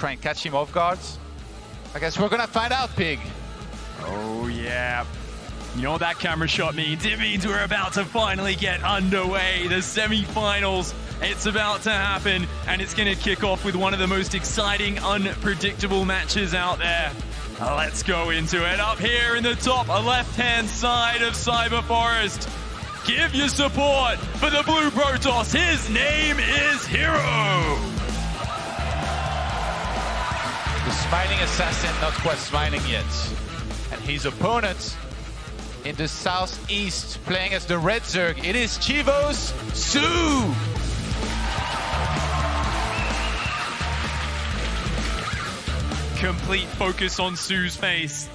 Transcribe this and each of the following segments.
try and catch him off guard? I guess we're gonna find out, Pig. Oh yeah. You know what that camera shot means? It means we're about to finally get underway. The semi-finals, it's about to happen, and it's gonna kick off with one of the most exciting, unpredictable matches out there. Let's go into it. Up here in the top left-hand side of Cyber Forest, give your support for the Blue Protoss. His name is HerO. The smiling assassin, not quite smiling yet. And his opponent in the southeast, playing as the Red Zerg, it is Chivo's SoO. Complete focus on SoO's face.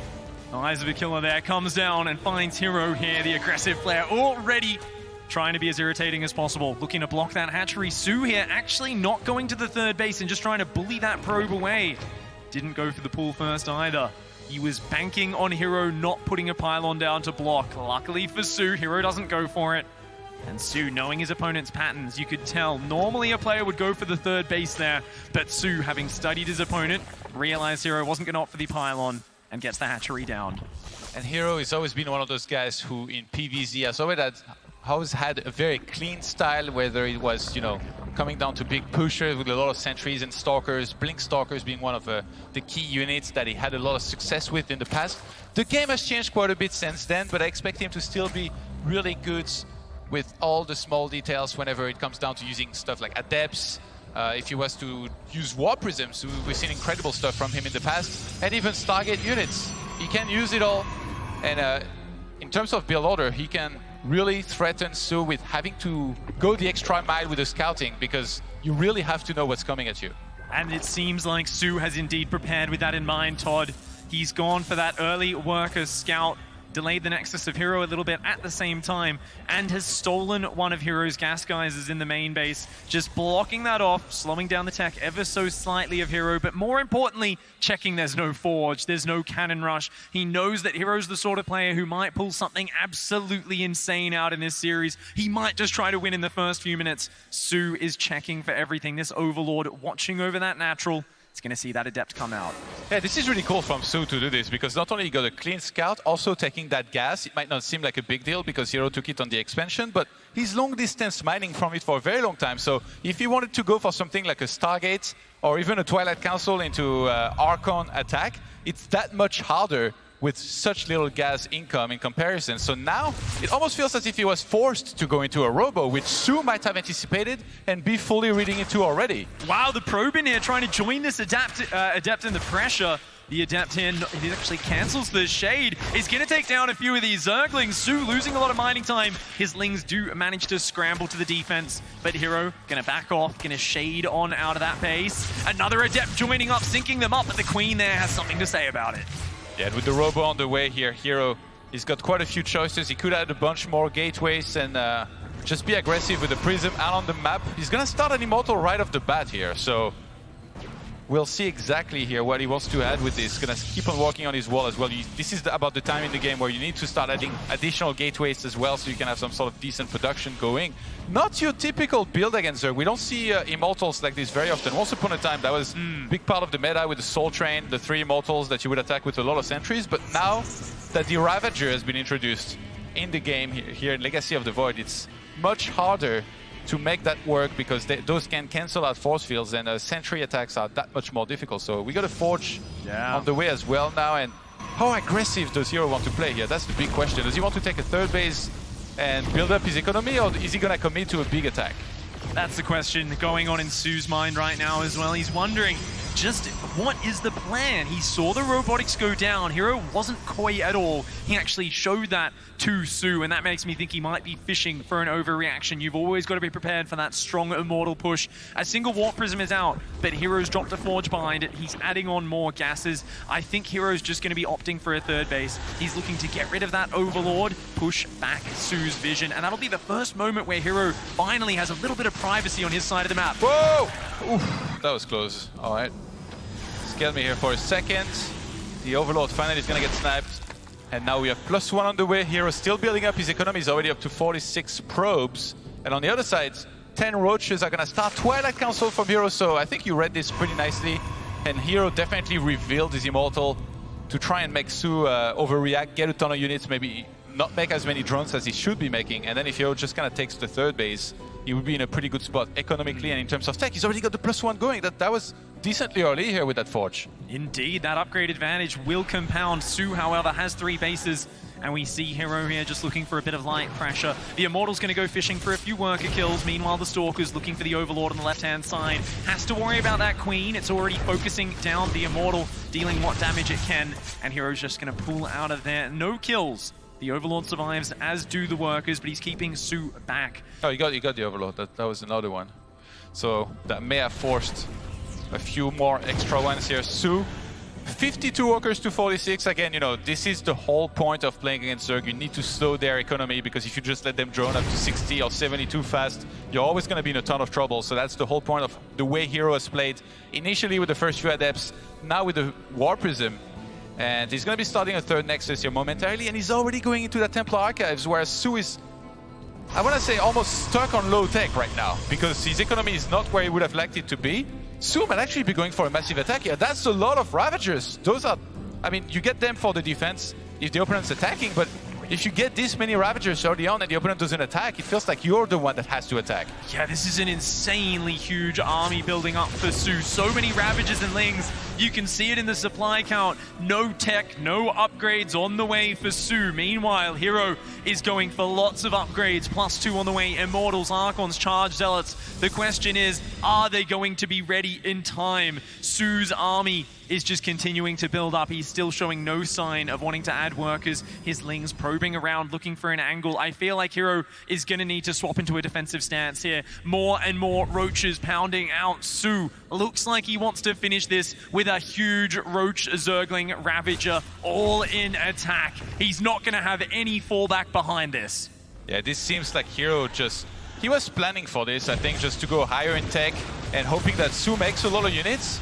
Eyes of a Killer there comes down and finds HerO here, the aggressive player, already trying to be as irritating as possible, looking to block that hatchery. SoO here actually not going to the third base and just trying to bully that probe away. Didn't go for the pull first either. He was banking on HerO not putting a pylon down to block. Luckily for SoO, HerO doesn't go for it. And SoO, knowing his opponent's patterns, you could tell normally a player would go for the third base there, but SoO, having studied his opponent, realized HerO wasn't going to opt for the pylon and gets the hatchery down. And HerO has always been one of those guys who in PvZ has always had a very clean style, whether it was, you know, coming down to big pushers with a lot of sentries and stalkers, Blink Stalkers being one of the key units that he had a lot of success with in the past. The game has changed quite a bit since then, but I expect him to still be really good with all the small details whenever it comes down to using stuff like Adepts. If he was to use Warp Prisms, we've seen incredible stuff from him in the past, and even Stargate units. He can use it all, and in terms of build order, he can really threaten SoO with having to go the extra mile with the scouting, because you really have to know what's coming at you. And it seems like SoO has indeed prepared with that in mind, Todd. He's gone for that early worker scout, delayed the Nexus of HerO a little bit at the same time, and has stolen one of HerO's gas geysers in the main base, just blocking that off, slowing down the tech ever so slightly of HerO, but more importantly, checking there's no forge, there's no cannon rush. He knows that HerO's the sort of player who might pull something absolutely insane out in this series. He might just try to win in the first few minutes. SoO is checking for everything. This Overlord watching over that natural. It's going to see that Adept come out. Yeah, this is really cool from SoO to do this, because not only you got a clean scout, also taking that gas. It might not seem like a big deal because HerO took it on the expansion, but he's long distance mining from it for a very long time. So if he wanted to go for something like a Stargate or even a Twilight Council into Archon attack, it's that much harder with such little gas income in comparison. So now it almost feels as if he was forced to go into a robo, which SoO might have anticipated and be fully reading into already. Wow, the probe in here trying to join this Adept in the pressure. The Adept in, he actually cancels the Shade. He's going to take down a few of these Zerglings. SoO losing a lot of mining time. His Lings do manage to scramble to the defense, but HerO going to back off, going to Shade on out of that base. Another Adept joining up, syncing them up, but the Queen there has something to say about it. Yeah, with the robo on the way here, HerO, he's got quite a few choices. He could add a bunch more gateways and just be aggressive with the Prism out on the map. He's going to start an Immortal right off the bat here, so we'll see exactly here what he wants to add with this. Going to keep on working on his wall as well. This is about the time in the game where you need to start adding additional gateways as well, so you can have some sort of decent production going. Not your typical build against Zerg. We don't see Immortals like this very often. Once upon a time, that was a big part of the meta with the Soul Train, the 3 Immortals that you would attack with a lot of sentries. But now that the Ravager has been introduced in the game here in Legacy of the Void, it's much harder to make that work, because those can cancel out force fields, and sentry attacks are that much more difficult. So we got a Forge on the way as well now. And how aggressive does HerO want to play here? That's the big question. Does he want to take a third base and build up his economy, or is he going to commit to a big attack? That's the question going on in SoO's mind right now as well. He's wondering just what is the plan? He saw the robotics go down. HerO wasn't coy at all. He actually showed that to SoO, and that makes me think he might be fishing for an overreaction. You've always got to be prepared for that strong Immortal push. A single Warp Prism is out, but HerO's dropped a Forge behind it. He's adding on more gases. I think HerO's just going to be opting for a third base. He's looking to get rid of that Overlord, push back SoO's vision, and that'll be the first moment where HerO finally has a little bit of privacy on his side of the map. Whoa! Oof, that was close. All right. Scared me here for a second. The Overlord finally is going to get sniped. And now we have +1 on the way. HerO still building up his economy. He's already up to 46 probes. And on the other side, 10 roaches are going to start Twilight Council from HerO. So I think you read this pretty nicely. And HerO definitely revealed his Immortal to try and make SoO overreact, get a ton of units, maybe not make as many drones as he should be making. And then if HerO just kind of takes the third base, he would be in a pretty good spot economically and in terms of tech. He's already got the +1 going. That was decently early here with that Forge. Indeed, that upgrade advantage will compound. SoO, however, has 3 bases. And we see HerO here just looking for a bit of light pressure. The Immortal's going to go fishing for a few worker kills. Meanwhile, the Stalker's looking for the Overlord on the left-hand side. Has to worry about that Queen. It's already focusing down the Immortal, dealing what damage it can. And HerO's just going to pull out of there. No kills. The Overlord survives, as do the workers, but he's keeping SoO back. Oh, you got the Overlord. That was another one. So that may have forced a few more extra ones here. SoO, 52 workers to 46. Again, you know, this is the whole point of playing against Zerg. You need to slow their economy, because if you just let them drone up to 60 or 70 too fast, you're always going to be in a ton of trouble. So that's the whole point of the way HerO has played. Initially with the first few Adepts, now with the War Prism. And he's going to be starting a third Nexus here momentarily, and he's already going into that Templar Archives, whereas SoO is, I want to say, almost stuck on low tech right now, because his economy is not where he would have liked it to be. SoO might actually be going for a massive attack here. That's a lot of Ravagers. Those are, I mean, you get them for the defense if the opponent's attacking, but if you get this many Ravagers early on and the opponent doesn't attack, it feels like you're the one that has to attack. Yeah, this is an insanely huge army building up for SoO. So many Ravagers and Lings. You can see it in the supply count. No tech, no upgrades on the way for SoO. Meanwhile, HerO is going for lots of upgrades. +2 on the way. Immortals, Archons, Charge Zealots. The question is, are they going to be ready in time? SoO's army is just continuing to build up. He's still showing no sign of wanting to add workers. His Lings probing around, looking for an angle. I feel like HerO is going to need to swap into a defensive stance here. More and more Roaches pounding out. SoO looks like he wants to finish this with a huge Roach Zergling Ravager all in attack. He's not going to have any fallback behind this. Yeah, this seems like HerO just, he was planning for this, I think, just to go higher in tech and hoping that SoO makes a lot of units.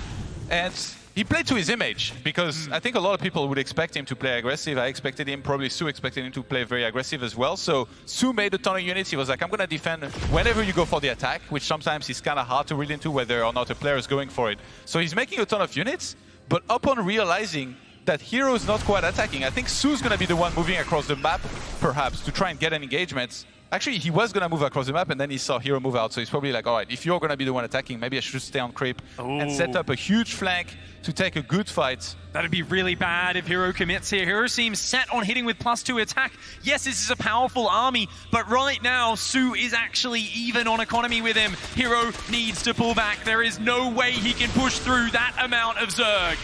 And he played to his image, because I think a lot of people would expect him to play aggressive. I expected him, probably SoO expected him to play very aggressive as well. So SoO made a ton of units. He was like, I'm going to defend whenever you go for the attack, which sometimes is kind of hard to read into whether or not a player is going for it. So he's making a ton of units, but upon realizing that HerO is not quite attacking, I think SoO's going to be the one moving across the map, perhaps, to try and get an engagement. Actually, he was going to move across the map, and then he saw HerO move out. So he's probably like, all right, if you're going to be the one attacking, maybe I should stay on creep and set up a huge flank to take a good fight. That'd be really bad if HerO commits here. HerO seems set on hitting with +2 attack. Yes, this is a powerful army, but right now, SoO is actually even on economy with him. HerO needs to pull back. There is no way he can push through that amount of Zerg.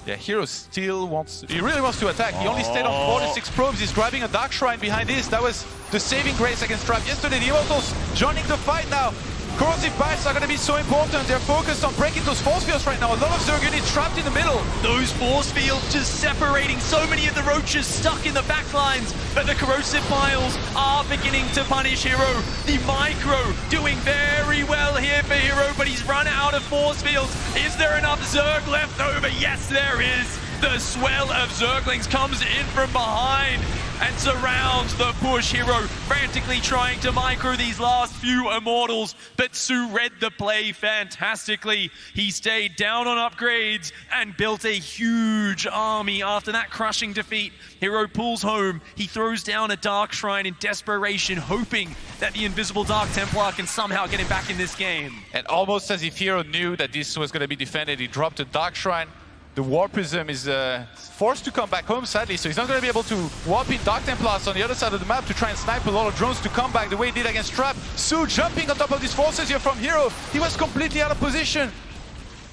Yeah, HerO still wants, he really wants to attack. He only stayed on 46 probes. He's grabbing a Dark Shrine behind this. That was the saving grace against Trap yesterday. The Immortals joining the fight now. Corrosive Bites are going to be so important. They're focused on breaking those force fields right now. A lot of Zerg units trapped in the middle. Those force fields just separating so many of the Roaches stuck in the backlines. But the Corrosive Piles are beginning to punish HerO. The Micro doing very well here for HerO, but he's run out of force fields. Is there enough Zerg left over? Yes, there is. The swell of Zerglings comes in from behind and surrounds the push. HerO frantically trying to micro these last few Immortals, but SoO read the play fantastically. He stayed down on upgrades and built a huge army after that crushing defeat. HerO pulls home. He throws down a Dark Shrine in desperation, hoping that the Invisible Dark Templar can somehow get him back in this game. And almost as if HerO knew that this was going to be defended, he dropped a Dark Shrine. The War Prism is forced to come back home, sadly, so he's not going to be able to warp in Dark Templars on the other side of the map to try and snipe a lot of drones to come back the way he did against Trap. SoO jumping on top of these forces here from HerO. He was completely out of position.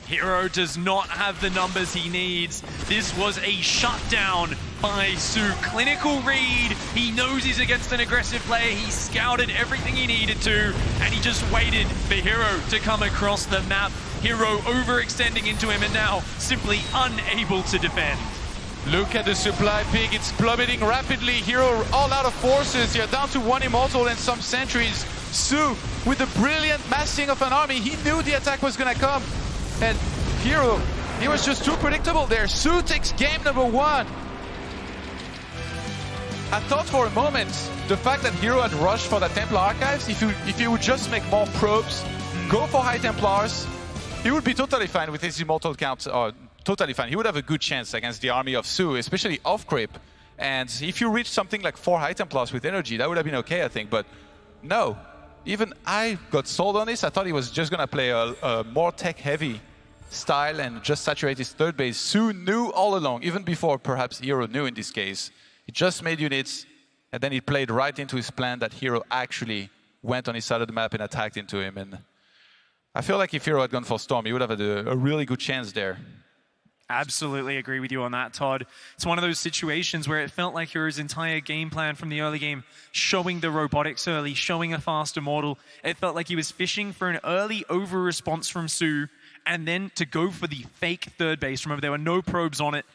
HerO does not have the numbers he needs. This was a shutdown by SoO. Clinical read. He knows he's against an aggressive player. He scouted everything he needed to, and he just waited for HerO to come across the map. HerO overextending into him and now simply unable to defend. Look at the supply ping, it's plummeting rapidly. HerO all out of forces here, down to 1 Immortal and some sentries. SoO with the brilliant massing of an army. He knew the attack was gonna come. And HerO, he was just too predictable there. SoO takes game number 1. I thought for a moment, the fact that HerO had rushed for the Templar Archives, if you would just make more probes, go for High Templars, he would be totally fine with his immortal count, or totally fine. He would have a good chance against the army of SoO, especially off creep. And if you reach something like 4 high plus with energy, that would have been okay, I think. But no, even I got sold on this. I thought he was just gonna play a more tech-heavy style and just saturate his third base. SoO knew all along, even before perhaps HerO knew in this case. He just made units, and then he played right into his plan that HerO actually went on his side of the map and attacked into him. And I feel like if HerO had gone for Storm, he would have had a really good chance there. Absolutely agree with you on that, Todd. It's one of those situations where it felt like HerO's entire game plan from the early game, showing the robotics early, showing a fast Immortal. It felt like he was fishing for an early over-response from SoO, and then to go for the fake third base. Remember, there were no probes on it,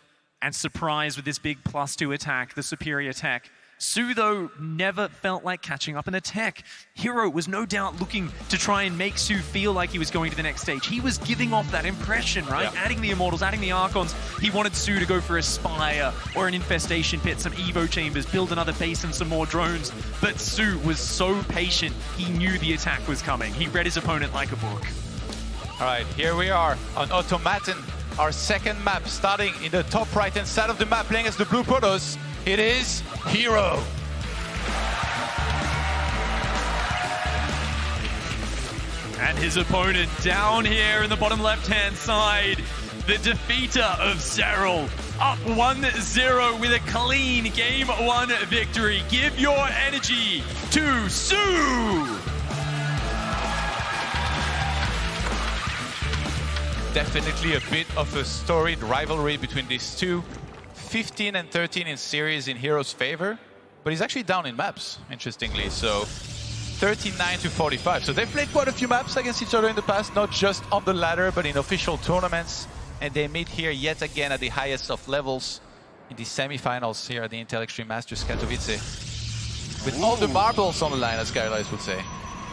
and surprise with this big +2 attack, the superior tech. SoO, though, never felt like catching up in the tech. HerO was no doubt looking to try and make SoO feel like he was going to the next stage. He was giving off that impression, right? Yeah. Adding the Immortals, adding the Archons. He wanted SoO to go for a Spire or an Infestation Pit, some Evo Chambers, build another base and some more drones. But SoO was so patient, he knew the attack was coming. He read his opponent like a book. All right, here we are on Automaton, our second map, starting in the top right-hand side of the map, playing as the Blue Protoss. It is HerO. And his opponent down here in the bottom left-hand side, the defeater of Zeril, up 1-0 with a clean Game 1 victory. Give your energy to SoO! Definitely a bit of a storied rivalry between these two. 15 and 13 in series in HerO's favor, but he's actually down in maps, interestingly. So 39-45. So they've played quite a few maps against each other in the past, not just on the ladder, but in official tournaments. And they meet here yet again at the highest of levels in the semifinals here at the Intel Extreme Masters Katowice. With all the marbles on the line, as Skylights would say.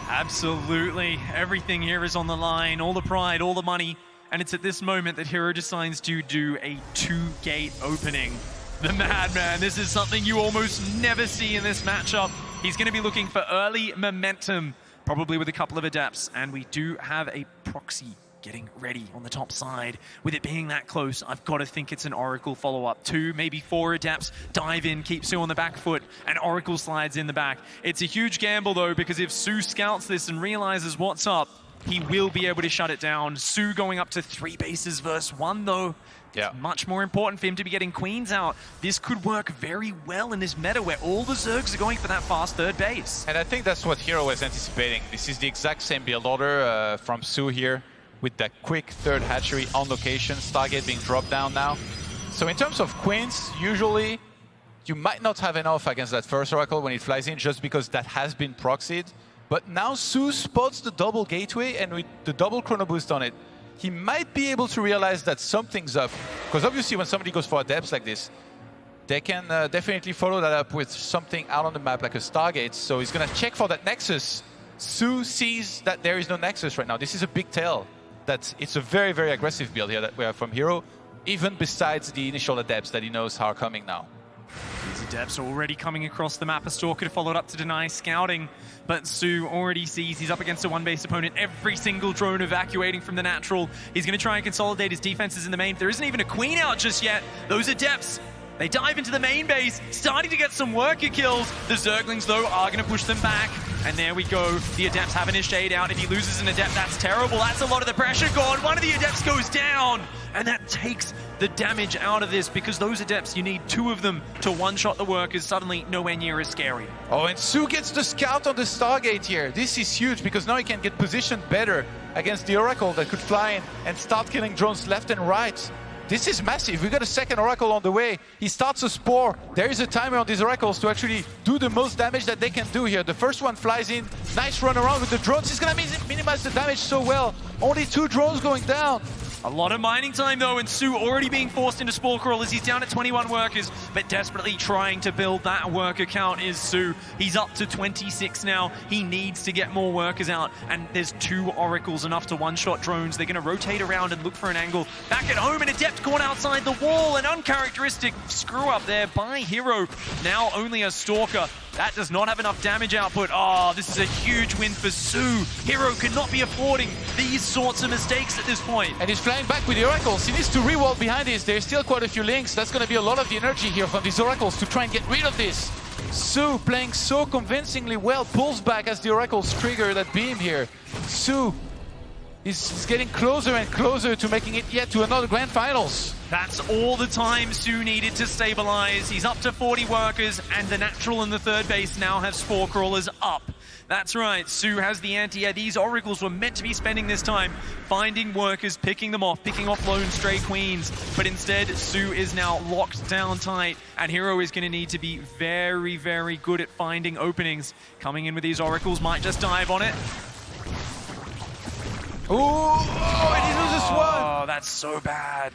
Absolutely. Everything here is on the line, all the pride, all the money. And it's at this moment that HerO decides to do a 2-gate opening. The Madman, this is something you almost never see in this matchup. He's going to be looking for early momentum, probably with a couple of adepts. And we do have a proxy getting ready on the top side. With it being that close, I've got to think it's an Oracle follow-up. 2, maybe 4 adepts dive in, keep SoO on the back foot, and Oracle slides in the back. It's a huge gamble, though, because if SoO scouts this and realizes what's up, he will be able to shut it down. SoO going up to 3 bases versus 1, though. Yeah. It's much more important for him to be getting queens out. This could work very well in this meta where all the Zergs are going for that fast third base. And I think that's what HerO was anticipating. This is the exact same build order from SoO here, with that quick third hatchery on location, Stargate being dropped down now. So in terms of queens, usually you might not have enough against that first Oracle when it flies in, just because that has been proxied. But now SoO spots the double gateway, and with the double chrono boost on it, he might be able to realize that something's up. Because obviously when somebody goes for adepts like this, they can definitely follow that up with something out on the map like a Stargate. So he's going to check for that Nexus. SoO sees that there is no Nexus right now. This is a big tell that it's a very, very aggressive build here that we have from HerO, even besides the initial adepts that he knows are coming now. These adepts are already coming across the map. A Stalker followed up to deny scouting, but SoO already sees he's up against a 1-base opponent. Every single drone evacuating from the natural. He's going to try and consolidate his defenses in the main. There isn't even a queen out just yet. Those adepts, they dive into the main base, starting to get some worker kills. The Zerglings, though, are going to push them back. And there we go. The adepts have a shade out. If he loses an adept, that's terrible. That's a lot of the pressure gone. One of the adepts goes down. And that takes the damage out of this, because those adepts, you need 2 of them to one-shot the workers. Suddenly nowhere near as scary. Oh, and SoO gets the scout on the Stargate here. This is huge, because now he can get positioned better against the Oracle that could fly in and start killing drones left and right. This is massive. We got a second Oracle on the way. He starts a Spore. There is a timer on these Oracles to actually do the most damage that they can do here. The first one flies in. Nice run around with the drones. He's going to minimize the damage so well. Only 2 drones going down. A lot of mining time, though, and SoO already being forced into Spore Crawlers. He's down at 21 workers, but desperately trying to build that worker count is SoO. He's up to 26 now. He needs to get more workers out, and there's 2 Oracles, enough to one-shot drones. They're going to rotate around and look for an angle. Back at home, an adept caught outside the wall. An uncharacteristic screw-up there by HerO. Now only a Stalker That does not have enough damage output. Oh, this is a huge win for SoO. HerO cannot be affording these sorts of mistakes at this point. And he's flying back with the Oracles. He needs to re-wall behind this. There's still quite a few links. That's going to be a lot of the energy here from these Oracles to try and get rid of this. SoO playing so convincingly well, pulls back as the Oracles trigger that beam here. SoO is getting closer and closer to making it yet to another grand finals. That's all the time SoO needed to stabilize. He's up to 40 workers, and the Natural and the third base now have Spore Crawlers up. That's right, SoO has the anti-air. These Oracles were meant to be spending this time finding workers, picking them off, picking off lone stray queens. But instead, SoO is now locked down tight, and HerO is going to need to be very, very good at finding openings. Coming in with these Oracles, might just dive on it. Oh, and he loses one! Oh, that's so bad.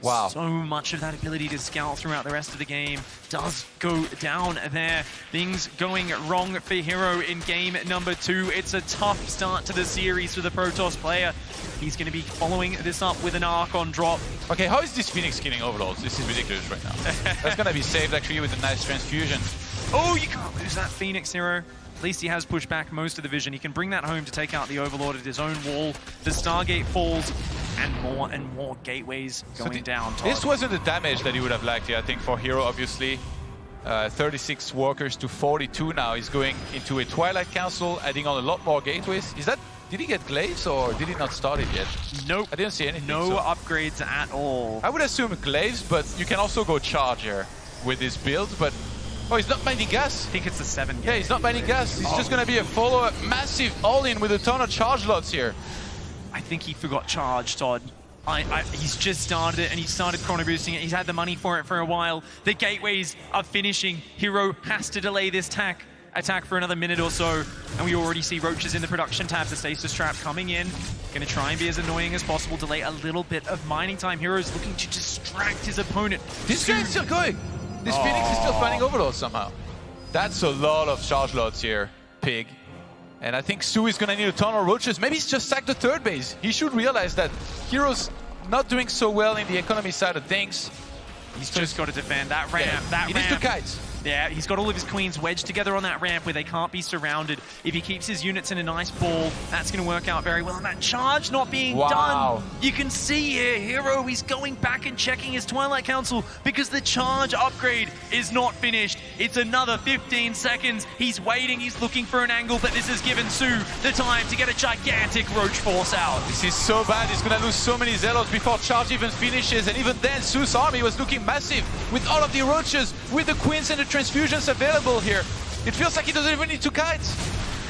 Wow. So much of that ability to scout throughout the rest of the game does go down there. Things going wrong for HerO in game number 2. It's a tough start to the series for the Protoss player. He's going to be following this up with an Archon drop. Okay, how is this Phoenix killing Overlords? This is ridiculous right now. That's going to be saved actually with a nice transfusion. Oh, you can't lose that Phoenix, HerO. At least he has pushed back most of the vision. He can bring that home to take out the Overlord at his own wall. The Stargate falls, and more gateways going down. This wasn't the damage that he would have liked here, I think, for HerO, obviously. 36 workers to 42 now. He's going into a Twilight Council, adding on a lot more gateways. Did he get Glaives or did he not start it yet? Nope. I didn't see anything. No upgrades at all. I would assume Glaives, but you can also go Charge here with this build, but... Oh, he's not mining gas. I think it's the 7. Yeah, he's not mining gas. He's just going to be a follow-up, massive all-in with a ton of charge lots here. I think he forgot Charge, Todd. He's just started it, and he started chrono boosting it. He's had the money for it for a while. The gateways are finishing. HerO has to delay this attack for another minute or so, and we already see Roaches in the production tab. The stasis trap coming in. Going to try and be as annoying as possible, delay a little bit of mining time. HerO's looking to distract his opponent. This guy's still going. This Phoenix is still finding Overlords somehow. That's a lot of charge lots here, Pig. And I think SoO is going to need a ton of Roaches. Maybe he's just sacked the third base. He should realize that HerO's not doing so well in the economy side of things. He's just got to defend that ramp. Yeah, he needs to kite. Yeah, he's got all of his queens wedged together on that ramp where they can't be surrounded. If he keeps his units in a nice ball, that's going to work out very well. And that charge not being done. You can see here, HerO, he's going back and checking his Twilight Council because the charge upgrade is not finished. It's another 15 seconds. He's waiting, he's looking for an angle, but this has given SoO the time to get a gigantic Roach Force out. This is so bad. He's going to lose so many Zealots before charge even finishes. And even then, SoO's army was looking massive with all of the Roaches, with the Queens and the transfusions available here. It feels like he doesn't even need to kite.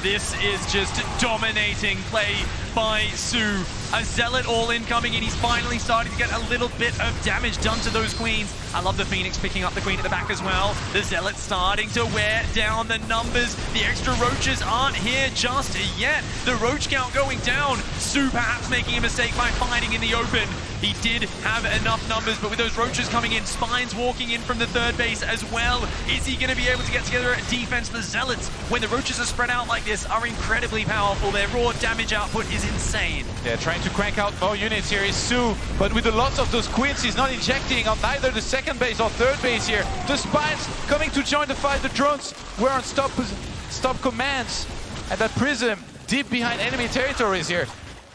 This is just dominating play by SoO. A Zealot all-in coming in. He's finally starting to get a little bit of damage done to those queens. I love the Phoenix picking up the queen at the back as well. The Zealot starting to wear down the numbers. The extra Roaches aren't here just yet. The Roach count going down. SoO perhaps making a mistake by fighting in the open. He did have enough numbers, but with those Roaches coming in, Spines walking in from the third base as well. Is he going to be able to get together a defense? The Zealots, when the Roaches are spread out like this, are incredibly powerful. Their raw damage output is insane. Yeah, trying to crank out more units here is SoO, but with the lots of those queens, he's not injecting on neither the second base or third base here. The Spines coming to join the fight. The drones were on stop commands, and that Prism deep behind enemy territories here.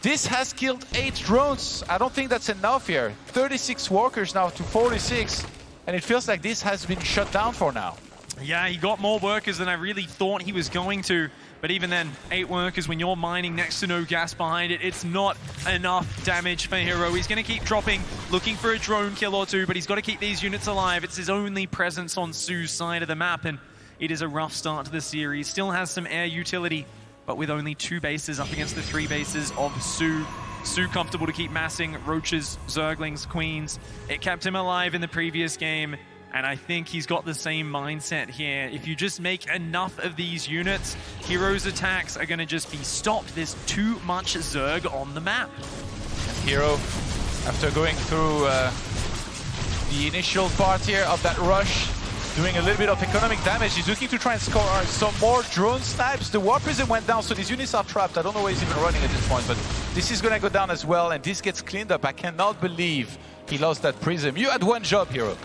This has killed 8 drones. I don't think that's enough here. 36 workers now to 46, and it feels like this has been shut down for now. Yeah, he got more workers than I really thought he was going to. But even then, 8 workers, when you're mining next to no gas behind it, it's not enough damage for HerO. He's going to keep dropping, looking for a drone kill or two, but he's got to keep these units alive. It's his only presence on SoO's side of the map, and it is a rough start to the series. Still has some air utility, but with only 2 bases up against the 3 bases of SoO. SoO comfortable to keep massing Roaches, Zerglings, Queens. It kept him alive in the previous game. And I think he's got the same mindset here. If you just make enough of these units, HerO's attacks are going to just be stopped. There's too much Zerg on the map. HerO, after going through the initial part here of that rush, doing a little bit of economic damage, he's looking to try and score some more drone snipes. The War Prism went down, so these units are trapped. I don't know where he's even running at this point, but this is going to go down as well, and this gets cleaned up. I cannot believe he lost that Prism. You had one job, HerO.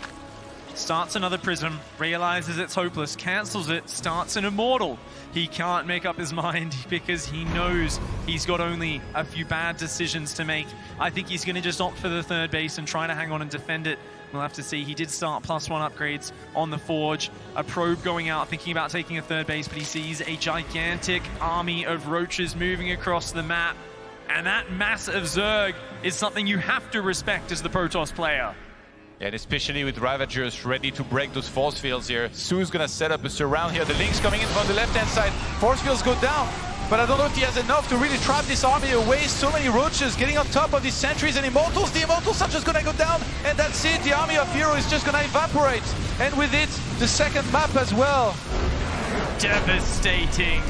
starts another Prism, realizes it's hopeless, cancels it, starts an Immortal. He can't make up his mind because he knows he's got only a few bad decisions to make. I think he's going to just opt for the third base and try to hang on and defend it. We'll have to see. He did start +1 upgrades on the Forge. A Probe going out, thinking about taking a third base, but he sees a gigantic army of roaches moving across the map. And that mass of Zerg is something you have to respect as the Protoss player. And especially with Ravagers ready to break those force fields here. SoO's gonna set up a surround here. The Link's coming in from the left-hand side. Force fields go down, but I don't know if he has enough to really trap this army away. So many roaches getting on top of these sentries and Immortals. The Immortals are just gonna go down, and that's it. The army of HerO is just gonna evaporate. And with it, the second map as well. Devastating.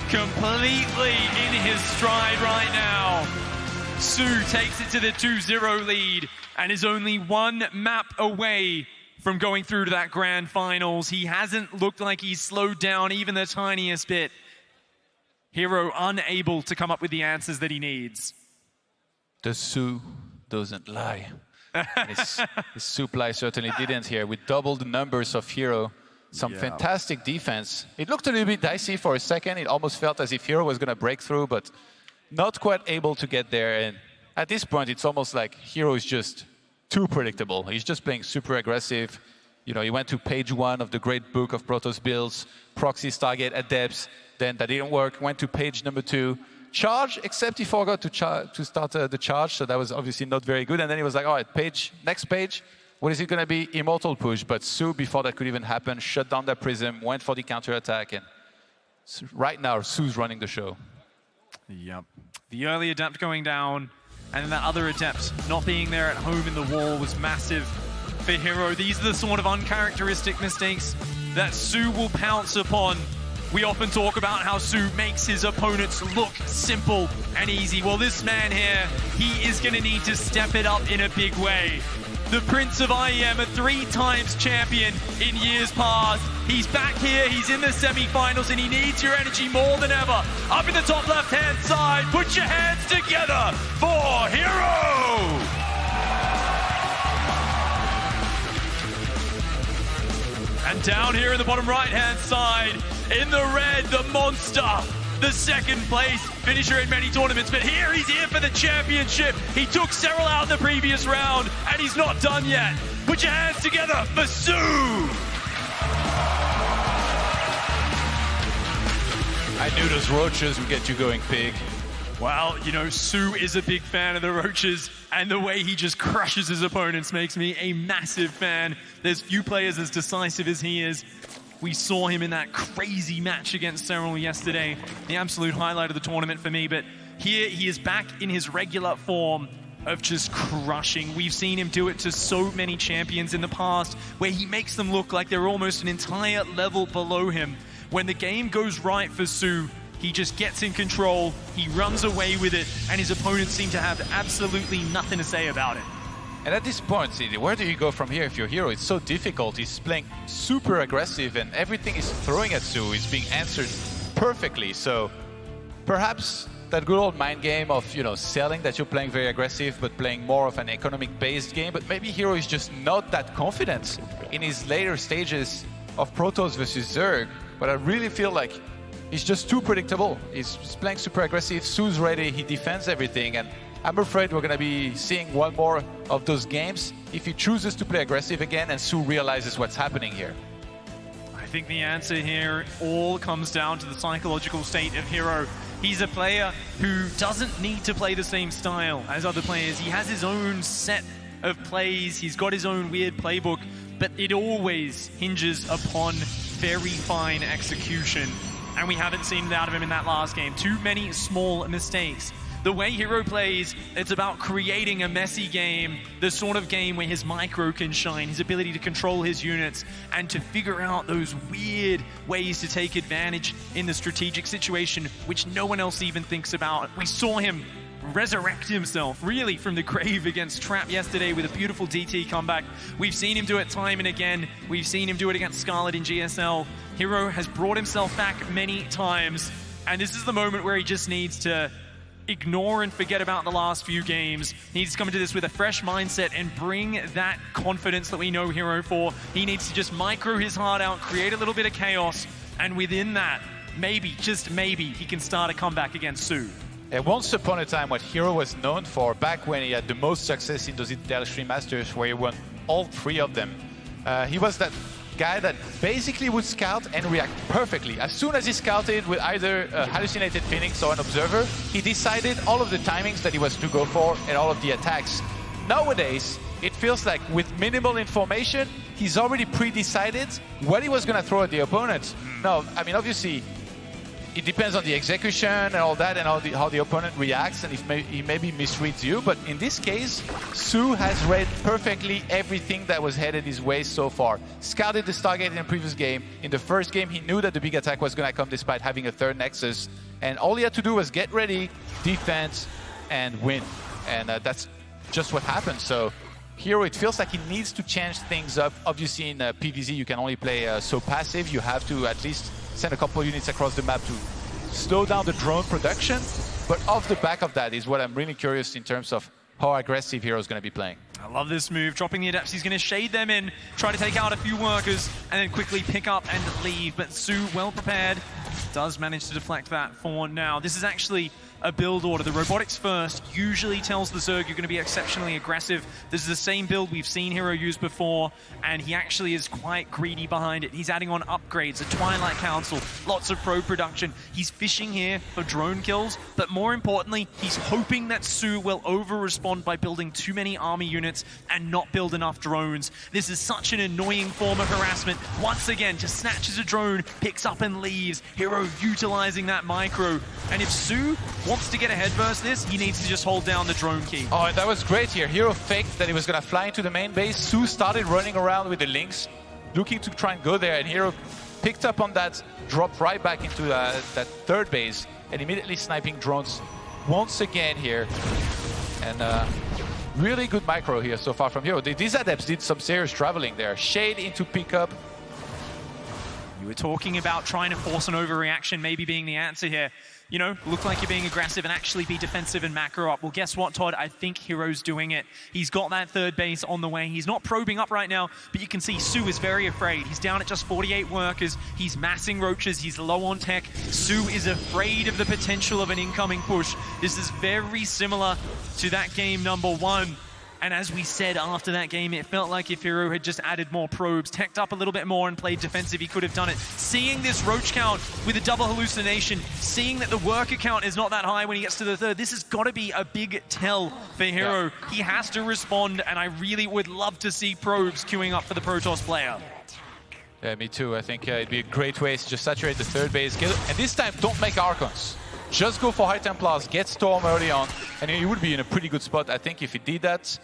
Completely in his stride right now. SoO takes it to the 2-0 lead and is only one map away from going through to that grand finals. He hasn't looked like he's slowed down even the tiniest bit. HerO unable to come up with the answers that he needs. The SoO doesn't lie. His supply certainly didn't here. With double the numbers of HerO, some fantastic defense. It looked a little bit dicey for a second. It almost felt as if HerO was going to break through, but not quite able to get there. And at this point, it's almost like HerO is just too predictable. He's just playing super aggressive. You know, he went to page 1 of the great book of Protoss builds, proxy Stargate at depths. Then that didn't work. Went to page number 2. Charge, except he forgot to start the charge, so that was obviously not very good. And then he was like, all right, next page, what is it going to be? Immortal push. But SoO, before that could even happen, shut down that Prism, went for the counterattack, and right now, SoO's running the show. Yep. The early Adept going down, and then that other Adept not being there at home in the wall was massive for HerO. These are the sort of uncharacteristic mistakes that SoO will pounce upon. We often talk about how SoO makes his opponents look simple and easy. Well, this man here, he is going to need to step it up in a big way. The Prince of IEM, a 3-times champion in years past. He's back here, he's in the semi-finals, and he needs your energy more than ever. Up in the top left-hand side, put your hands together for HerO! And down here in the bottom right-hand side, in the red, the monster, the second place finisher in many tournaments, but here he's here for the championship. He took Serral out in the previous round, and he's not done yet. Put your hands together for SoO! I knew those roaches would get you going, Pig. Well, you know, SoO is a big fan of the roaches, and the way he just crushes his opponents makes me a massive fan. There's few players as decisive as he is. We saw him in that crazy match against Serral yesterday, the absolute highlight of the tournament for me, but here he is back in his regular form of just crushing. We've seen him do it to so many champions in the past, where he makes them look like they're almost an entire level below him. When the game goes right for SoO, he just gets in control, he runs away with it, and his opponents seem to have absolutely nothing to say about it. And at this point, CD, where do you go from here if you're HerO? It's so difficult. He's playing super aggressive, and everything he's throwing at SoO is being answered perfectly. So perhaps that good old mind game of, you know, selling that you're playing very aggressive, but playing more of an economic-based game. But maybe HerO is just not that confident in his later stages of Protoss versus Zerg. But I really feel like he's just too predictable. He's playing super aggressive. SoO's ready. He defends everything, and I'm afraid we're going to be seeing one more of those games if he chooses to play aggressive again and SoO realizes what's happening here. I think the answer here all comes down to the psychological state of HerO. He's a player who doesn't need to play the same style as other players. He has his own set of plays. He's got his own weird playbook, but it always hinges upon very fine execution. And we haven't seen it out of him in that last game. Too many small mistakes. The way HerO plays, it's about creating a messy game, the sort of game where his micro can shine, his ability to control his units, and to figure out those weird ways to take advantage in the strategic situation, which no one else even thinks about. We saw him resurrect himself, really, from the grave against Trap yesterday with a beautiful DT comeback. We've seen him do it time and again. We've seen him do it against Scarlet in GSL. HerO has brought himself back many times, and this is the moment where he just needs to ignore and forget about the last few games. He needs to come into this with a fresh mindset and bring that confidence that we know HerO for. He needs to just micro his heart out, create a little bit of chaos, and within that, maybe, just maybe, he can start a comeback against SoO. And once upon a time, what HerO was known for, back when he had the most success in those International Stream Masters, where he won all 3 of them, he was that guy that basically would scout and react perfectly. As soon as he scouted with either a hallucinated Phoenix or an observer, he decided all of the timings that he was to go for and all of the attacks. Nowadays, it feels like with minimal information, he's already pre-decided what he was going to throw at the opponent. No, I mean, obviously, it depends on the execution and all that, and how the opponent reacts, and if he maybe misreads you. But in this case, SoO has read perfectly everything that was headed his way so far. Scouted the Stargate in the previous game. In the first game, he knew that the big attack was going to come despite having a 3rd Nexus. And all he had to do was get ready, defend, and win. And that's just what happened. So HerO, it feels like he needs to change things up. Obviously, in PvZ, you can only play so passive. You have to at least send a couple of units across the map to slow down the drone production. But off the back of that is what I'm really curious in terms of how aggressive HerO is going to be playing. I love this move. Dropping the adepts, he's going to shade them in, try to take out a few workers, and then quickly pick up and leave. But SoO, well prepared, does manage to deflect that for now. This is actually a build order. The robotics first usually tells the Zerg you're going to be exceptionally aggressive. This is the same build we've seen HerO use before, and he actually is quite greedy behind it. He's adding on upgrades, a Twilight Council, lots of probe production. He's fishing here for drone kills, but more importantly, he's hoping that SoO will over-respond by building too many army units and not build enough drones. This is such an annoying form of harassment. Once again, just snatches a drone, picks up and leaves. HerO utilizing that micro. And if SoO wants to get ahead versus this, he needs to just hold down the drone key. Oh, and that was great here. HerO faked that he was going to fly into the main base. SoO started running around with the Lynx, looking to try and go there, and HerO picked up on that, dropped right back into that 3rd base, and immediately sniping drones once again here. And really good micro here so far from HerO. These adepts did some serious traveling there. Shade into pickup. You were talking about trying to force an overreaction maybe being the answer here. You know, look like you're being aggressive and actually be defensive and macro up. Well, guess what, Todd? I think HerO's doing it. He's got that 3rd base on the way. He's not probing up right now, but you can see SoO is very afraid. He's down at just 48 workers. He's massing roaches. He's low on tech. SoO is afraid of the potential of an incoming push. This is very similar to that game number 1. And as we said after that game, it felt like if HerO had just added more probes, teched up a little bit more and played defensive, he could have done it. Seeing this roach count with a double hallucination, seeing that the worker count is not that high when he gets to the 3rd, this has got to be a big tell for HerO. Yeah. He has to respond, and I really would love to see probes queuing up for the Protoss player. Yeah, me too. I think it'd be a great way to just saturate the 3rd base. And this time, don't make Archons. Just go for High Templars, get Storm early on, and he would be in a pretty good spot, I think, if he did that.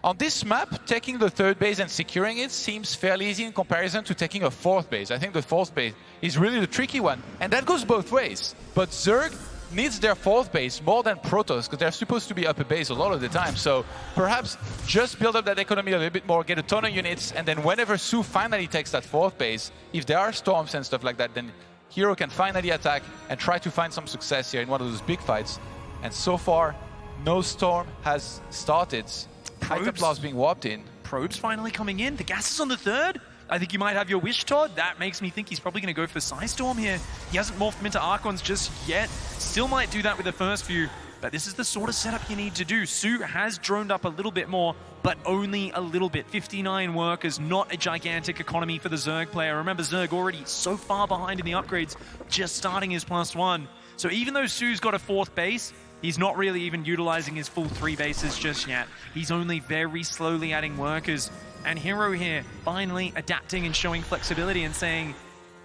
On this map, taking the 3rd base and securing it seems fairly easy in comparison to taking a 4th base. I think the 4th base is really the tricky one, and that goes both ways. But Zerg needs their 4th base more than Protoss, because they're supposed to be up a base a lot of the time. So perhaps just build up that economy a little bit more, get a ton of units, and then whenever SoO finally takes that 4th base, if there are storms and stuff like that, then HerO can finally attack and try to find some success here in one of those big fights. And so far, no storm has started. High Templars being warped in. Probes finally coming in. The gas is on the 3rd. I think you might have your wish, Todd. That makes me think he's probably going to go for Psystorm here. He hasn't morphed them into Archons just yet. Still might do that with the first few. But this is the sort of setup you need to do. SoO has droned up a little bit more, but only a little bit. 59 workers, not a gigantic economy for the Zerg player. Remember, Zerg already so far behind in the upgrades, just starting his +1. So even though SoO's got a 4th base, he's not really even utilizing his full 3 bases just yet. He's only very slowly adding workers. And HerO here, finally adapting and showing flexibility and saying,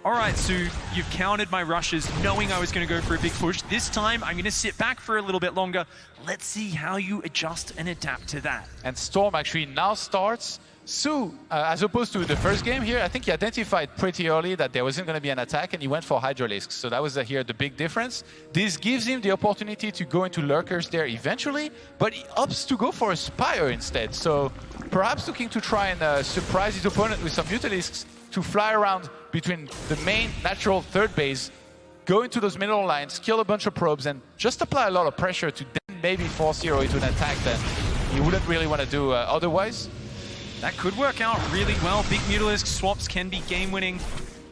all right, SoO, you've countered my rushes, knowing I was going to go for a big push. This time, I'm going to sit back for a little bit longer. Let's see how you adjust and adapt to that. And Storm actually now starts. SoO, as opposed to the first game here, I think he identified pretty early that there wasn't going to be an attack, and he went for Hydralisks. So that was here the big difference. This gives him the opportunity to go into Lurkers there eventually, but he opts to go for a Spire instead. So perhaps looking to try and surprise his opponent with some Mutalisks to fly around between the main natural 3rd base go into those middle lines, kill a bunch of probes, and just apply a lot of pressure to then maybe force HerO into an attack that you wouldn't really want to do otherwise. That could work out really well. Big Mutalisk swaps can be game-winning.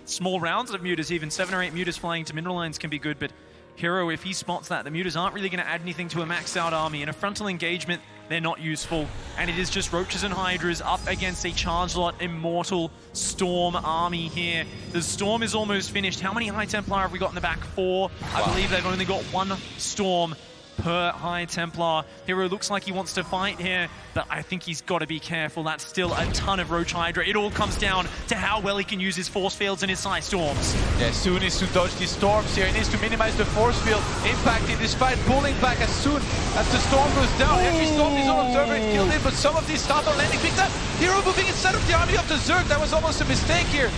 Small rounds of Mutas, even 7 or 8 Mutas flying to mineral lines can be good, but HerO, if he spots that, the Mutas aren't really going to add anything to a maxed out army. In a frontal engagement, they're not useful. And it is just Roaches and Hydras up against a charge lot Immortal Storm army here. The Storm is almost finished. How many High Templar have we got in the back? 4. I believe they've only got 1 Storm per High Templar. HerO looks like he wants to fight here, but I think he's got to be careful. That's still a ton of Roach Hydra. It all comes down to how well he can use his force fields and his Psy Storms. Yeah, SoO needs to dodge these storms here. He needs to minimize the force field impact in this fight, pulling back as soon as the storm goes down. Every storm is on observer, it killed him, but some of these start on landing. Picked up HerO moving inside of the army of the Zerg. That was almost a mistake here.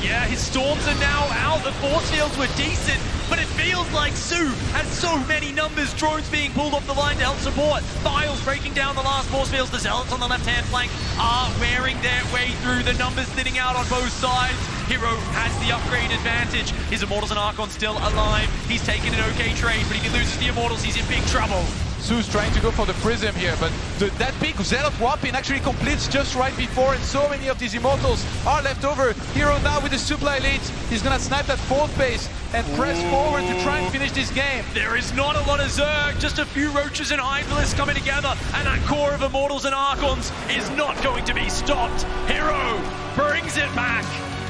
Yeah, his storms are now out. The force fields were decent, but it feels like SoO has so many numbers. Drones being pulled off the line to help support. Files breaking down the last force fields. The Zealots on the left-hand flank are wearing their way through. The numbers thinning out on both sides. HerO has the upgrade advantage. His Immortals and Archons still alive. He's taking an okay trade, but if he loses the Immortals, he's in big trouble. SoO's trying to go for the Prism here, but that big Zealot Whopping actually completes just right before, and so many of these Immortals are left over. HerO now with the Supply Elite. He's gonna snipe that 4th base and press forward to try and finish this game. There is not a lot of Zerg, just a few Roaches and Hydralisks coming together, and that core of Immortals and Archons is not going to be stopped. HerO brings it back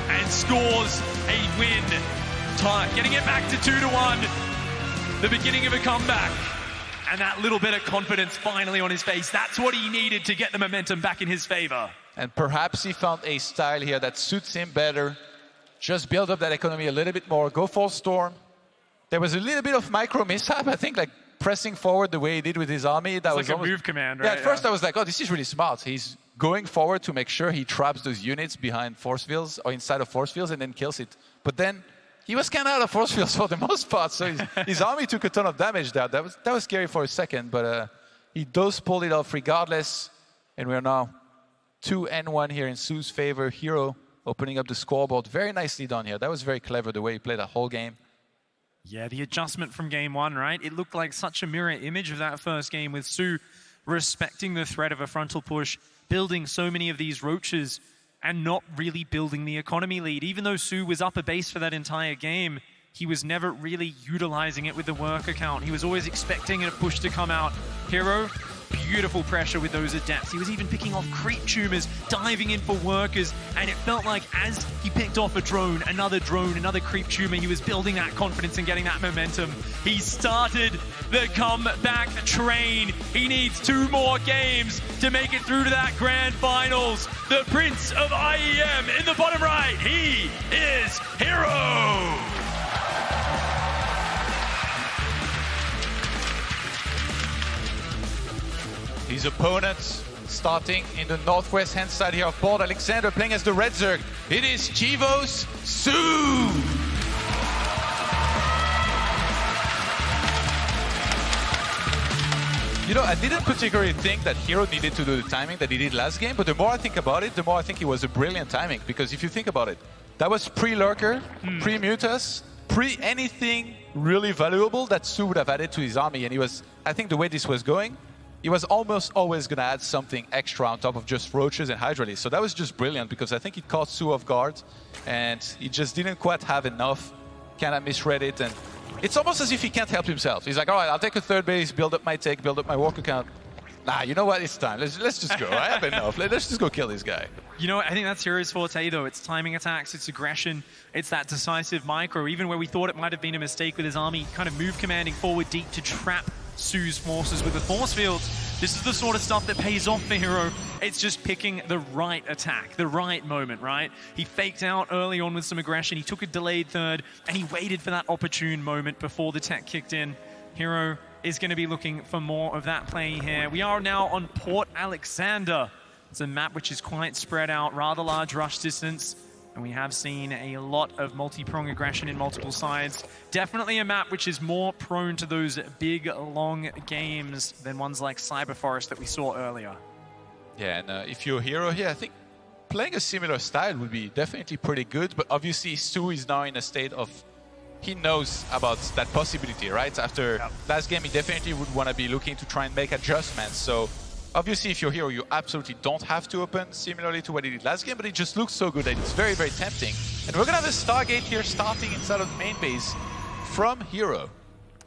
and scores a win. Getting it back to 2-1. The beginning of a comeback. And that little bit of confidence finally on his face. That's what he needed to get the momentum back in his favor. And perhaps he found a style here that suits him better. Just build up that economy a little bit more. Go full storm. There was a little bit of micro mishap, I think, like pressing forward the way he did with his army. That was like almost a move command, right? Yeah, at first I was like, oh, this is really smart. He's going forward to make sure he traps those units behind force fields or inside of force fields and then kills it. But then he was kind of out of force fields for the most part, so his army took a ton of damage there. That was scary for a second, but he does pull it off regardless. And we're now 2-1 here in SoO's favor. HerO opening up the scoreboard. Very nicely done here. That was very clever the way he played that whole game. Yeah, the adjustment from game 1, right? It looked like such a mirror image of that first game with SoO respecting the threat of a frontal push, building so many of these Roaches, and not really building the economy lead. Even though SoO was up a base for that entire game, he was never really utilizing it with the worker count. He was always expecting a push to come out. HerO, beautiful pressure with those adepts. He was even picking off creep tumors, diving in for workers, and it felt like as he picked off a drone, another creep tumor, he was building that confidence and getting that momentum. He started the comeback train. He needs 2 more games to make it through to that grand finals. The Prince of IEM in the bottom right, he is HerO! His opponents starting in the northwest hand side here of Port Alexander, playing as the Red Zerg. It is Chivos SoO! You know, I didn't particularly think that HerO needed to do the timing that he did last game, but the more I think about it, the more I think it was a brilliant timing. Because if you think about it, that was pre-Lurker, pre-Mutas, pre-anything really valuable that SoO would have added to his army. And he was, I think the way this was going, he was almost always going to add something extra on top of just Roaches and Hydralisks. So that was just brilliant because I think it caught SoO off guard and he just didn't quite have enough, kind of misread it. And it's almost as if he can't help himself. He's like, all right, I'll take a 3rd base, build up my tech, build up my worker count. Nah, you know what? It's time. Let's just go. I have enough. Let's just go kill this guy. You know, I think that's HerO's forte, though. It's timing attacks, it's aggression, it's that decisive micro. Even where we thought it might have been a mistake with his army, kind of move commanding forward deep to trap SoO's forces with the force fields. This is the sort of stuff that pays off for HerO. It's just picking the right attack, the right moment, right? He faked out early on with some aggression. He took a delayed 3rd, and he waited for that opportune moment before the tech kicked in. HerO is going to be looking for more of that play here. We are now on Port Alexander. It's a map which is quite spread out, rather large rush distance. And we have seen a lot of multi-prong aggression in multiple sides. Definitely a map which is more prone to those big, long games than ones like Cyber Forest that we saw earlier. Yeah, and if you're HerO here, I think playing a similar style would be definitely pretty good. But obviously, SoO is now in a state of he knows about that possibility, right? After last game, he definitely would want to be looking to try and make adjustments. So obviously, if you're HerO, you absolutely don't have to open, similarly to what he did last game, but it just looks so good that it's very, very tempting. And we're going to have a Stargate here starting inside of the main base from HerO.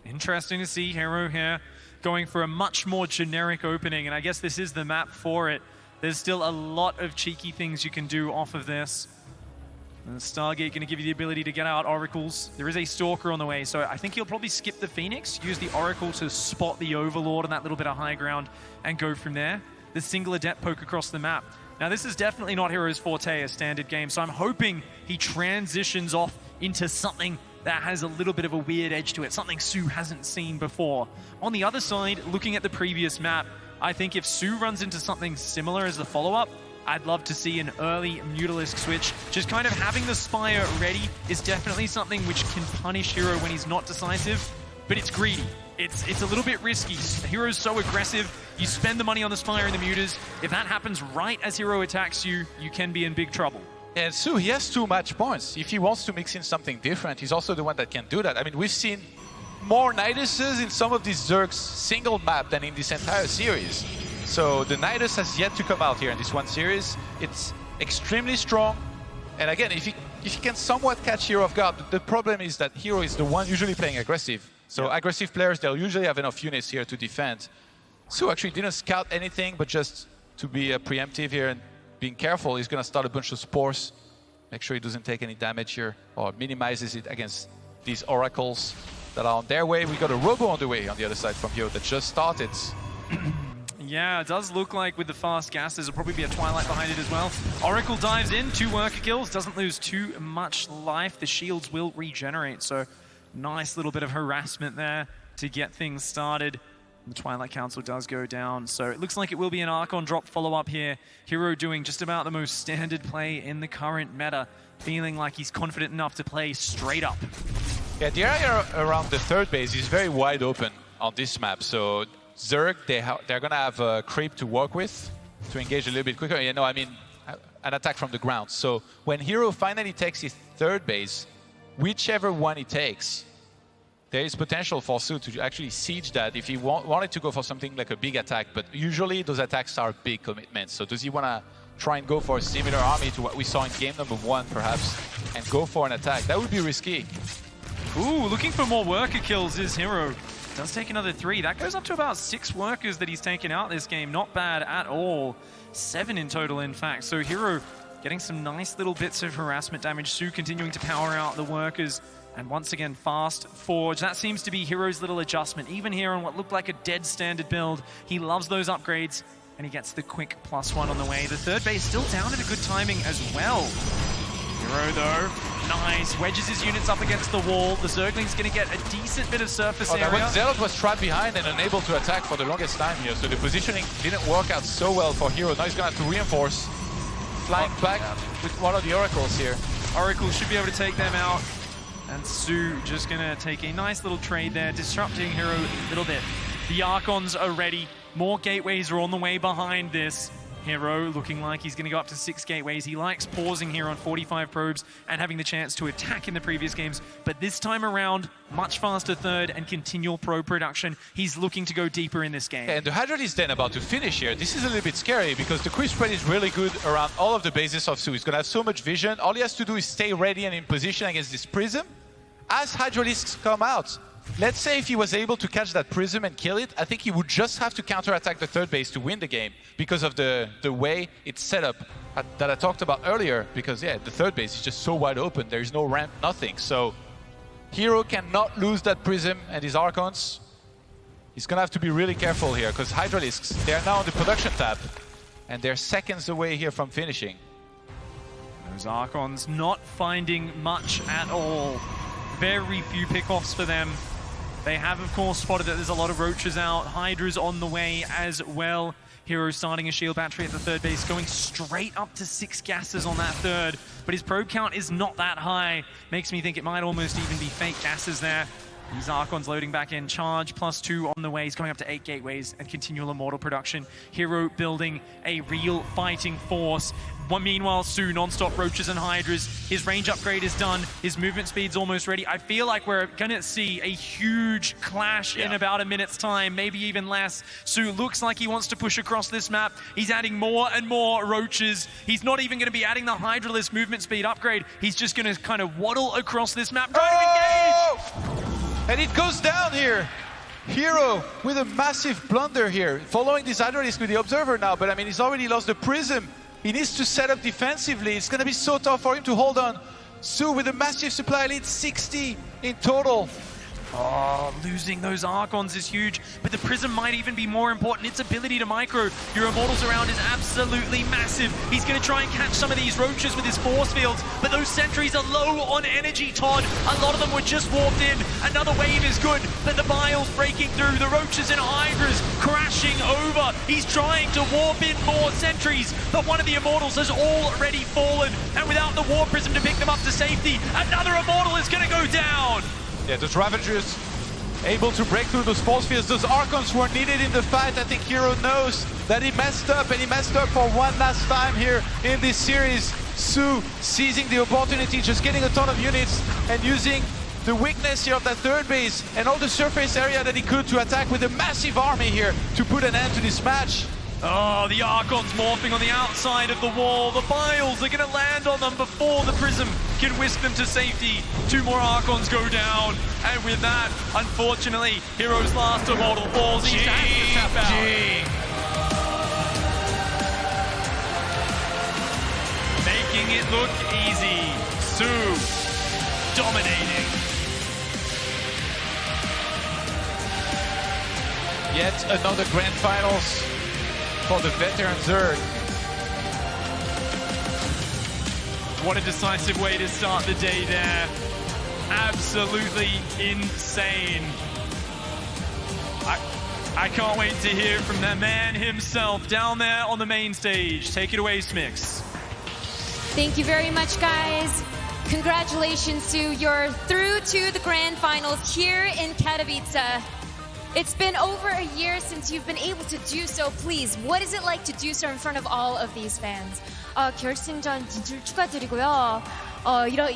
Interesting to see HerO here going for a much more generic opening, and I guess this is the map for it. There's still a lot of cheeky things you can do off of this. And Stargate going to give you the ability to get out Oracles. There is a Stalker on the way, so I think he'll probably skip the Phoenix, use the Oracle to spot the Overlord on that little bit of high ground, and go from there. The single Adept poke across the map. Now, this is definitely not HerO's forte, a standard game, so I'm hoping he transitions off into something that has a little bit of a weird edge to it, something SoO hasn't seen before. On the other side, looking at the previous map, I think if SoO runs into something similar as the follow-up, I'd love to see an early Mutalisk switch. Just kind of having the Spire ready is definitely something which can punish HerO when he's not decisive, but it's greedy. It's a little bit risky. HerO's so aggressive, you spend the money on the Spire and the Mutas. If that happens right as HerO attacks you, you can be in big trouble. And SoO, he has 2 match points. If he wants to mix in something different, he's also the one that can do that. I mean, we've seen more Niduses in some of these Zerg's single map than in this entire series. So the Nidus has yet to come out here in this one series. It's extremely strong. And again, if he can somewhat catch HerO off guard, the problem is that HerO is the one usually playing aggressive. So aggressive players, they'll usually have enough units here to defend. SoO actually didn't scout anything, but just to be preemptive here and being careful, he's going to start a bunch of spores. Make sure he doesn't take any damage here, or minimizes it against these Oracles that are on their way. We got a Robo on the way on the other side from HerO that just started. Yeah, it does look like with the fast gases, there'll probably be a Twilight behind it as well. Oracle dives in, 2 worker kills, doesn't lose too much life. The shields will regenerate, so nice little bit of harassment there to get things started. The Twilight Council does go down, so it looks like it will be an Archon drop follow-up here. HerO doing just about the most standard play in the current meta, feeling like he's confident enough to play straight up. Yeah, the area around the third base is very wide open on this map, so Zerg, they're going to have a creep to work with to engage a little bit quicker. You know, I mean, an attack from the ground. So when HerO finally takes his third base, whichever one he takes, there is potential for SoO to actually siege that if he wanted to go for something like a big attack, but usually those attacks are big commitments. So does he want to try and go for a similar army to what we saw in game number 1, perhaps, and go for an attack? That would be risky. Ooh, looking for more worker kills is HerO. Does take another 3. That goes up to about 6 workers that he's taken out this game. Not bad at all. 7 in total, in fact. So HerO getting some nice little bits of harassment damage. SoO continuing to power out the workers. And once again, Fast Forge. That seems to be HerO's little adjustment. Even here on what looked like a dead standard build, he loves those upgrades, and he gets the quick +1 on the way. The third base still down at a good timing as well. HerO, though, nice. Wedges his units up against the wall. The Zergling's going to get a decent bit of surface area. Zealot was trapped behind and unable to attack for the longest time here, so the positioning didn't work out so well for HerO. Now he's going to have to reinforce. Flying back with one of the Oracles here. Oracle should be able to take them out. And SoO just going to take a nice little trade there, disrupting HerO a little bit. The Archons are ready. More gateways are on the way behind this. HerO looking like he's going to go up to 6 gateways. He likes pausing here on 45 probes and having the chance to attack in the previous games. But this time around, much faster third and continual probe production. He's looking to go deeper in this game. And the Hydra is then about to finish here. This is a little bit scary because the creep spread is really good around all of the bases of SoO. He's going to have so much vision. All he has to do is stay ready and in position against this Prism. As Hydralisks come out, let's say if he was able to catch that Prism and kill it, I think he would just have to counterattack the third base to win the game because of the way it's set up that I talked about earlier. Because, yeah, the third base is just so wide open. There is no ramp, nothing. So HerO cannot lose that Prism and his Archons. He's going to have to be really careful here because Hydralisks, they are now on the production tab and they're seconds away here from finishing. Those Archons not finding much at all. Very few pickoffs for them. They have, of course, spotted that there's a lot of Roaches out. Hydra's on the way as well. HerO starting a shield battery at the third base, going straight up to 6 gases on that third. But his probe count is not that high. Makes me think it might almost even be fake gases there. These Archons loading back in. Charge +2 on the way. He's going up to 8 gateways and continual immortal production. HerO building a real fighting force. Meanwhile, SoO non-stop roaches and hydras. His range upgrade is done. His movement speed's almost ready. I feel like we're gonna see a huge clash in about a minute's time, maybe even less. SoO looks like he wants to push across this map. He's adding more and more roaches. He's not even gonna be adding the hydraless movement speed upgrade. He's just gonna kind of waddle across this map, trying to engage. And it goes down here. HerO with a massive blunder here. Following this hydralisk with the Observer now, but I mean, he's already lost the Prism. He needs to set up defensively. It's going to be so tough for him to hold on. SoO with a massive supply lead, 60 in total. Oh, losing those Archons is huge, but the Prism might even be more important. Its ability to micro your Immortals around is absolutely massive. He's going to try and catch some of these roaches with his force fields, but those sentries are low on energy, Todd. A lot of them were just warped in. Another wave is good, but the Bile's breaking through. The roaches and hydras crashing over. He's trying to warp in more sentries, but one of the Immortals has already fallen, and without the War Prism to pick them up to safety, another Immortal is going to go down. Yeah, those Ravagers able to break through those force fields. Those Archons were needed in the fight. I think HerO knows that he messed up, and he messed up for one last time here in this series. SoO seizing the opportunity, just getting a ton of units and using the weakness here of that third base and all the surface area that he could to attack with a massive army here to put an end to this match. Oh, the Archons morphing on the outside of the wall. The Biles are going to land on them before the Prism can whisk them to safety. 2 more Archons go down. And with that, unfortunately, HerO's last Immortal falls. He has to tap out. Making it look easy. SoO dominating. Yet another grand finals for the veteran Zerg. What a decisive way to start the day there. Absolutely insane. I can't wait to hear from the man himself down there on the main stage. Take it away, Smix. Thank you very much, guys. Congratulations to you're through to the grand finals here in Katowice. It's been over a year since you've been able to do so. Please, what is it like to do so in front of all of these fans? 결승전 진출 축하드리고요.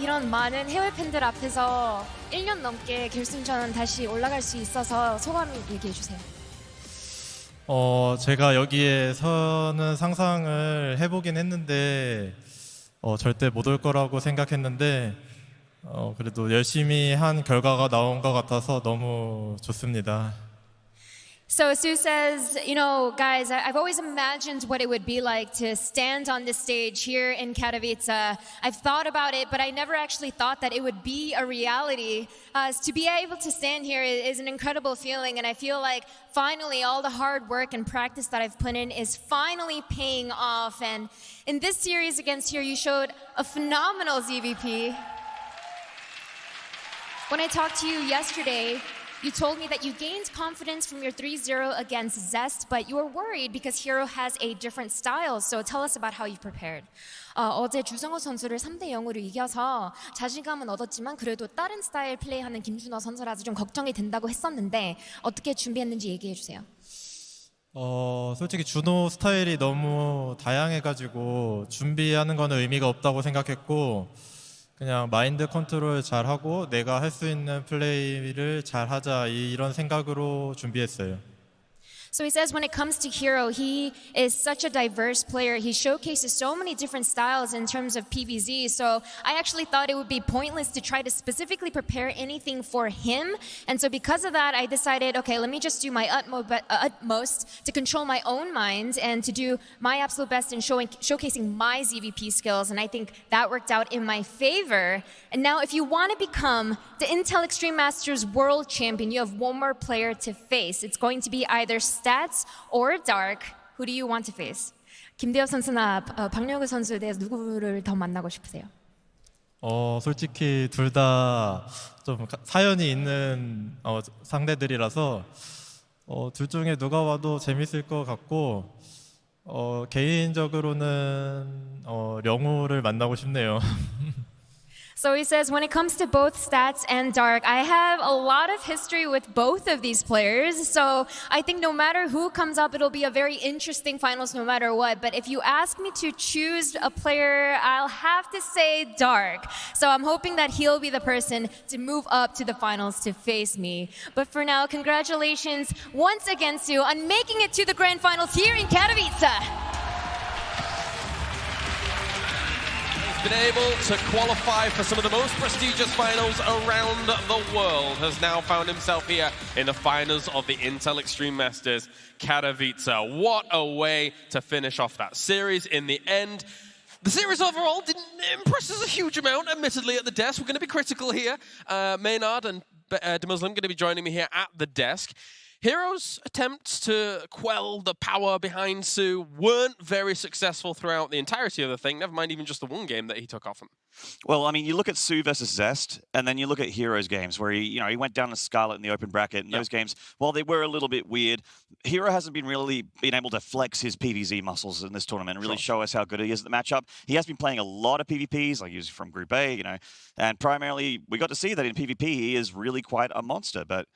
이런 많은 해외 팬들 앞에서 1년 넘게 결승전 다시 올라갈 수 있어서 소감 얘기해 주세요. 제가 여기에 서는 상상을 해보긴 했는데 절대 못 올 거라고 생각했는데 그래도 열심히 한 결과가 나온 것 같아서 너무 좋습니다. So SoO says, you know, guys, I've always imagined what it would be like to stand on this stage here in Katowice. I've thought about it, but I never actually thought that it would be a reality. To be able to stand here is an incredible feeling, and I feel like finally all the hard work and practice that I've put in is finally paying off. And in this series against HerO, you showed a phenomenal ZVP. When I talked to you yesterday, you told me that you gained confidence from your 3-0 against Zest, but you were worried because HerO has a different style. So tell us about how you prepared. 어제 주성호 선수를 3대0으로 이겨서 자신감은 얻었지만 그래도 다른 스타일 플레이하는 김준호 선수라서 좀 걱정이 된다고 했었는데 어떻게 준비했는지 얘기해 주세요. 솔직히 준호 스타일이 너무 다양해가지고 준비하는 거는 의미가 없다고 생각했고 그냥 마인드 컨트롤 잘하고 내가 할 수 있는 플레이를 잘하자 이런 생각으로 준비했어요. So he says when it comes to HerO, he is such a diverse player. He showcases so many different styles in terms of PvZ. So I actually thought it would be pointless to try to specifically prepare anything for him. And so because of that, I decided, okay, let me just do my utmost to control my own mind and to do my absolute best in showcasing my ZVP skills. And I think that worked out in my favor. And now if you want to become the Intel Extreme Masters World Champion, you have one more player to face. It's going to be either Stats or Dark. Who do you want to face? 김대엽 선수나 박영우 선수에 대해서 누구를 더 만나고 싶으세요? 솔직히 둘 다 좀 사연이 있는 상대들이라서 둘 중에 누가 와도 재밌을 것 같고 개인적으로는 령우를 만나고 싶네요. So he says, when it comes to both Stats and Dark, I have a lot of history with both of these players. So I think no matter who comes up, it'll be a very interesting finals no matter what. But if you ask me to choose a player, I'll have to say Dark. So I'm hoping that he'll be the person to move up to the finals to face me. But for now, congratulations once again, SoO, on making it to the grand finals here in Katowice. Been able to qualify for some of the most prestigious finals around the world, has now found himself here in the finals of the Intel Extreme Masters Katowice. What a way to finish off that series in the end. The series overall didn't impress us a huge amount, admittedly, at the desk. We're going to be critical here. Maynard and Demuslim going to be joining me here at the desk. HerO's attempts to quell the power behind SoO weren't very successful throughout the entirety of the thing, never mind even just the one game that he took off him. Well, I mean, you look at SoO versus Zest, and then you look at HerO's games where he went down to Scarlet in the open bracket, and those games, while they were a little bit weird, HerO hasn't been able to flex his PvZ muscles in this tournament and really show us how good he is at the matchup. He has been playing a lot of PvPs, like usually from Group A, and primarily we got to see that in PvP he is really quite a monster, but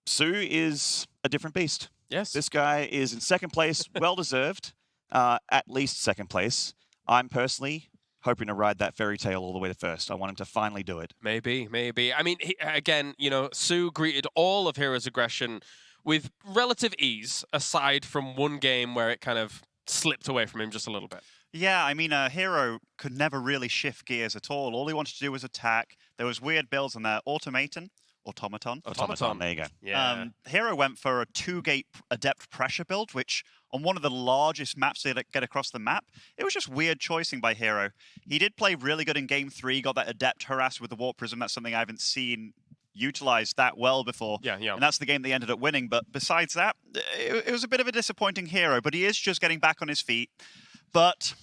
SoO is a different beast. Yes. This guy is in second place, well-deserved, at least second place. I'm personally hoping to ride that fairy tale all the way to first. I want him to finally do it. Maybe. I mean, again, SoO greeted all of HerO's aggression with relative ease, aside from one game where it kind of slipped away from him just a little bit. Yeah, I mean, HerO could never really shift gears at all. All he wanted to do was attack. There was weird builds on there. Automaton, there you go. Yeah. HerO went for a 2-gate adept pressure build, which on one of the largest maps they get across the map, it was just weird choicing by HerO. He did play really good in game 3, got that adept harass with the Warp Prism. That's something I haven't seen utilized that well before. Yeah. And that's the game they ended up winning. But besides that, it was a bit of a disappointing HerO, but he is just getting back on his feet. But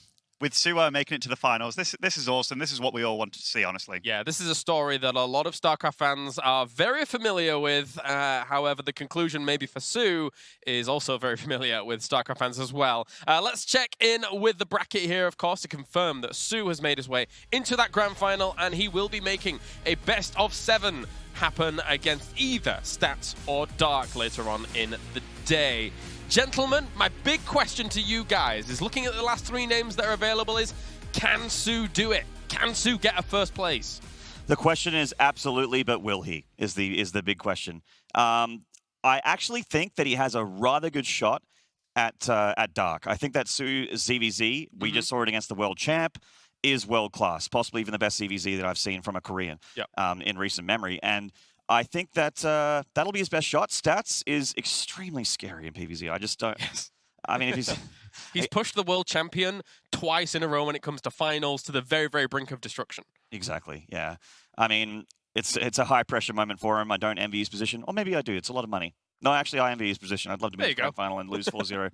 with SoO making it to the finals, this is awesome. This is what we all wanted to see, honestly. Yeah, this is a story that a lot of StarCraft fans are very familiar with. However, the conclusion maybe for SoO is also very familiar with StarCraft fans as well. Let's check in with the bracket here, of course, to confirm that SoO has made his way into that grand final, and he will be making a best of 7 happen against either Stats or Dark later on in the day. Gentlemen, my big question to you guys is, looking at the last 3 names that are available, is can SoO do it? Can SoO get a first place? The question is absolutely, but will he? Is the big question. I actually think that he has a rather good shot at Dark. I think that SoO ZVZ, we just saw it against the world champ, is world class, possibly even the best ZVZ that I've seen from a Korean in recent memory. And I think that that'll be his best shot. Stats is extremely scary in PvZ. I just don't. Yes. I mean, if he's pushed the world champion twice in a row when it comes to finals to the very, very brink of destruction. Exactly. Yeah. I mean, it's a high pressure moment for him. I don't envy his position, or maybe I do. It's a lot of money. No, actually, I envy his position. I'd love to be in the grand final and lose 4-0.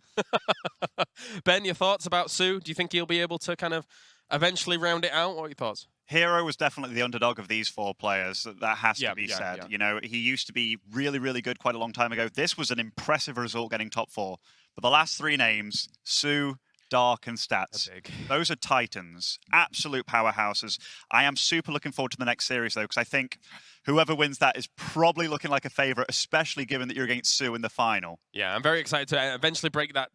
Ben, your thoughts about SoO? Do you think he'll be able to kind of eventually round it out? What are your thoughts? HerO was definitely the underdog of these 4 players. That has to be said. Yeah. He used to be really, really good quite a long time ago. This was an impressive result, getting top 4. But the last 3 names, SoO, Dark, and Stats, those are titans, absolute powerhouses. I am super looking forward to the next series, though, because I think whoever wins that is probably looking like a favorite, especially given that you're against SoO in the final. Yeah, I'm very excited to eventually break that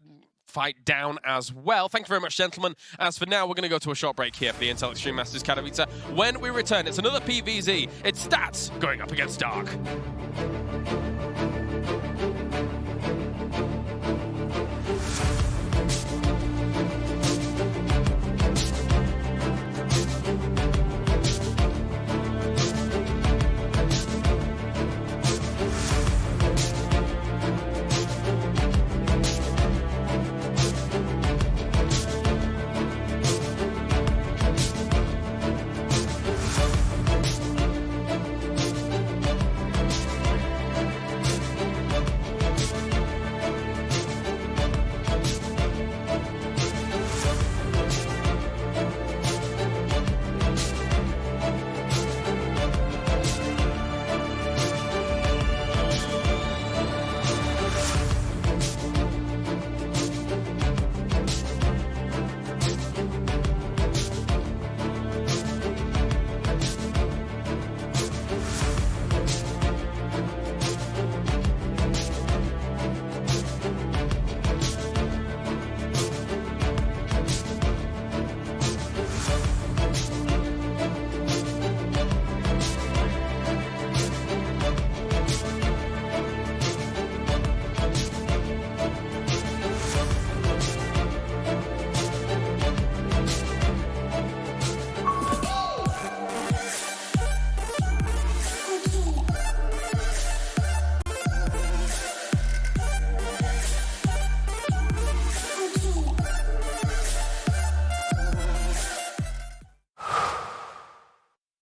fight down as well. Thank you very much, gentlemen. As for now, we're going to go to a short break here for the Intel Extreme Masters Katowice. When we return, it's another PvZ. It's Stats going up against Dark.